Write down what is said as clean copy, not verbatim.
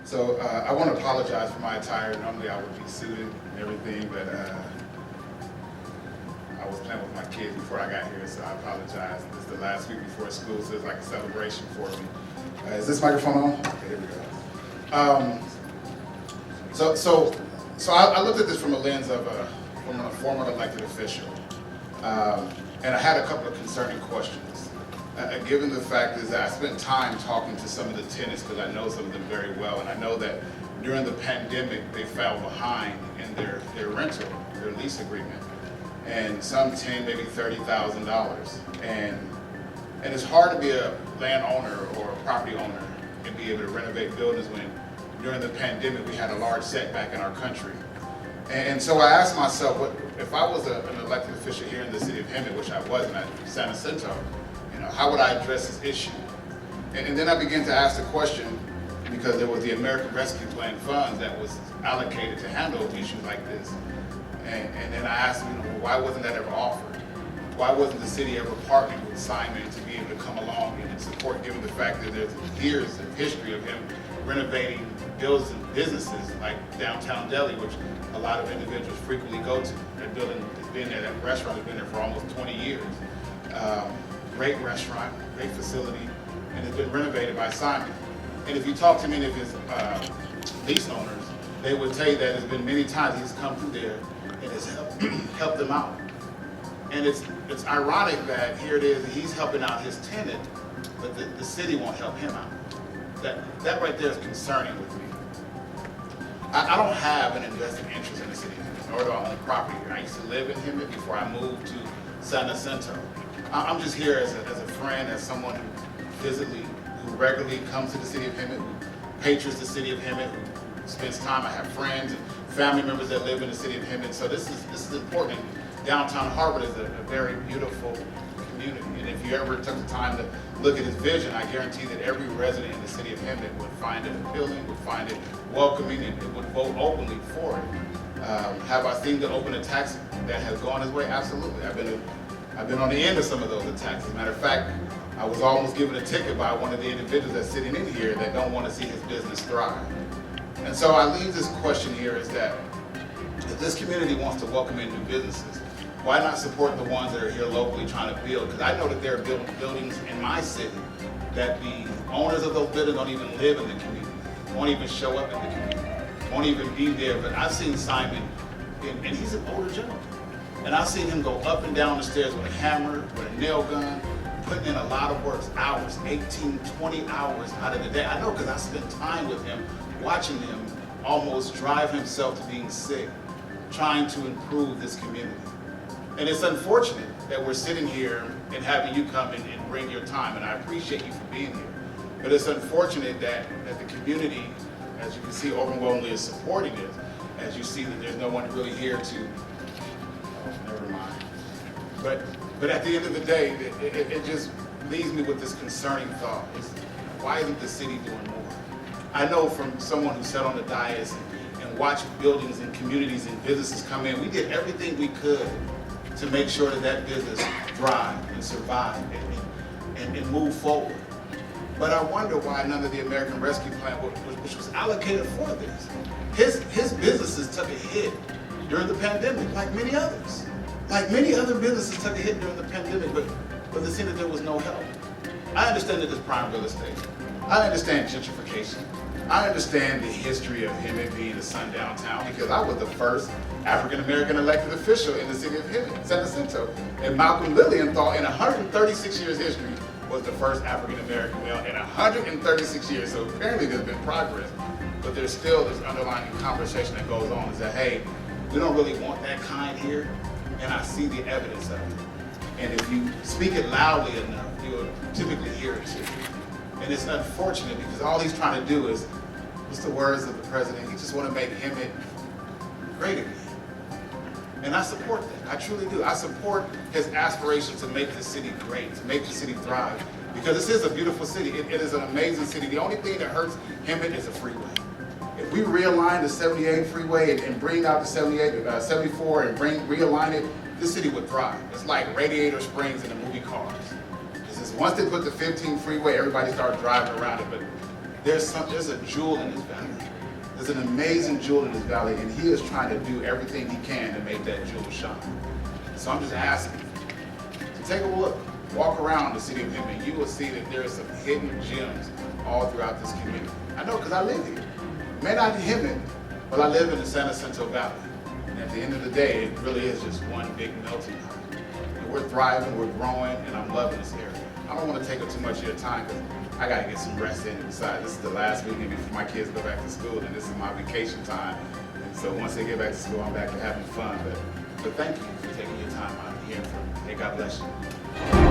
So I want to apologize for my attire. Normally I would be suited and everything, but I was playing with my kids before I got here, so I apologize. This is the last week before school, so it's like a celebration for me. Is this microphone on? Okay, here we go. So I looked at this from a lens of from a former elected official, and I had a couple of concerning questions. Given the fact is that I spent time talking to some of the tenants because I know some of them very well, and I know that during the pandemic they fell behind in their rental, their lease agreement, and some $10,000, maybe $30,000, and it's hard to be a landowner or a property owner and be able to renovate buildings when during the pandemic we had a large setback in our country. And so I asked myself, what if I was an elected official here in the city of Hemet, which I wasn't at San Jacinto, how would I address this issue? And then I began to ask the question, because there was the American Rescue Plan funds that was allocated to handle issues like this. And then I asked, why wasn't that ever offered? Why wasn't the city ever partnering with Simon to be able to come along and support, given the fact that there's years of history of him renovating buildings and businesses like downtown Delhi, which a lot of individuals frequently go to. That building has been there, that restaurant has been there for almost 20 years. Great restaurant, great facility, and it's been renovated by Simon. And if you talk to many of his lease owners, they would tell you that there's been many times he's come through there and has helped them out. And it's ironic that here it is, he's helping out his tenant, but the city won't help him out. That right there is concerning with me. I don't have an invested interest in the city, nor do I own property here. I used to live in Hemet before I moved to San Jacinto. I'm just here as a friend, as someone who regularly comes to the city of Hemet, who patrons the city of Hemet, who spends time. I have friends and family members that live in the city of Hemet. So this is important. Downtown Harvard is a very beautiful community. And if you ever took the time to look at his vision, I guarantee that every resident in the city of Hemet would find it appealing, would find it welcoming, and would vote openly for it. Have I seen the open attacks that has gone his way? Absolutely. I've been on the end of some of those attacks. As a matter of fact, I was almost given a ticket by one of the individuals that's sitting in here that don't want to see his business thrive. And so I leave this question here is that if this community wants to welcome in new businesses, why not support the ones that are here locally trying to build? Because I know that there are buildings in my city that the owners of those buildings don't even live in the community, won't even show up in the community, won't even be there. But I've seen Simon, and he's an older gentleman. And I've seen him go up and down the stairs with a hammer, with a nail gun, putting in a lot of work, hours, 18, 20 hours out of the day. I know because I spent time with him, watching him almost drive himself to being sick, trying to improve this community. And it's unfortunate that we're sitting here and having you come in and bring your time, and I appreciate you for being here. But it's unfortunate that the community, as you can see, overwhelmingly is supporting it, as you see that there's no one really here to never mind. But at the end of the day, it just leaves me with this concerning thought. Why isn't the city doing more? I know from someone who sat on the dais and watched buildings and communities and businesses come in, we did everything we could to make sure that business thrived and survived and move forward. But I wonder why none of the American Rescue Plan, which was allocated for this, his businesses took a hit during the pandemic, like many others. Like many other businesses took a hit during the pandemic, but it seemed that there was no help. I understand that there's prime real estate. I understand gentrification. I understand the history of Hemet being a sundown town because I was the first African-American elected official in the city of Hemet, San Jacinto. And Malcolm Lilienthal, in 136 years history, was the first African-American male in 136 years. So apparently there's been progress, but there's still this underlying conversation that goes on is that, hey, we don't really want that kind here, and I see the evidence of it. And if you speak it loudly enough, you'll typically hear it too. And it's unfortunate because all he's trying to do is, what's the words of the president? He just want to make Hemet great again. And I support that. I truly do. I support his aspiration to make the city great, to make the city thrive. Because this is a beautiful city. It is an amazing city. The only thing that hurts Hemet is a freeway. If we realign the 78 freeway and bring out the 74 and realign it, this city would thrive. It's like Radiator Springs in the movie Cars. Once they put the 15 freeway, everybody started driving around it, but there's a jewel in this valley. There's an amazing jewel in this valley, and he is trying to do everything he can to make that jewel shine. So I'm just asking to take a look, walk around the city of Hemet. You will see that there are some hidden gems all throughout this community. I know because I live here. May not be Hemet, but I live in the San Jacinto Valley. And at the end of the day, it really is just one big melting pot. And we're thriving, we're growing, and I'm loving this area. I don't want to take up too much of your time because I got to get some rest in. Besides, this is the last weekend before my kids go back to school, and this is my vacation time. And so once they get back to school, I'm back to having fun. But thank you for taking your time out and hearing from me. Hey, God bless you.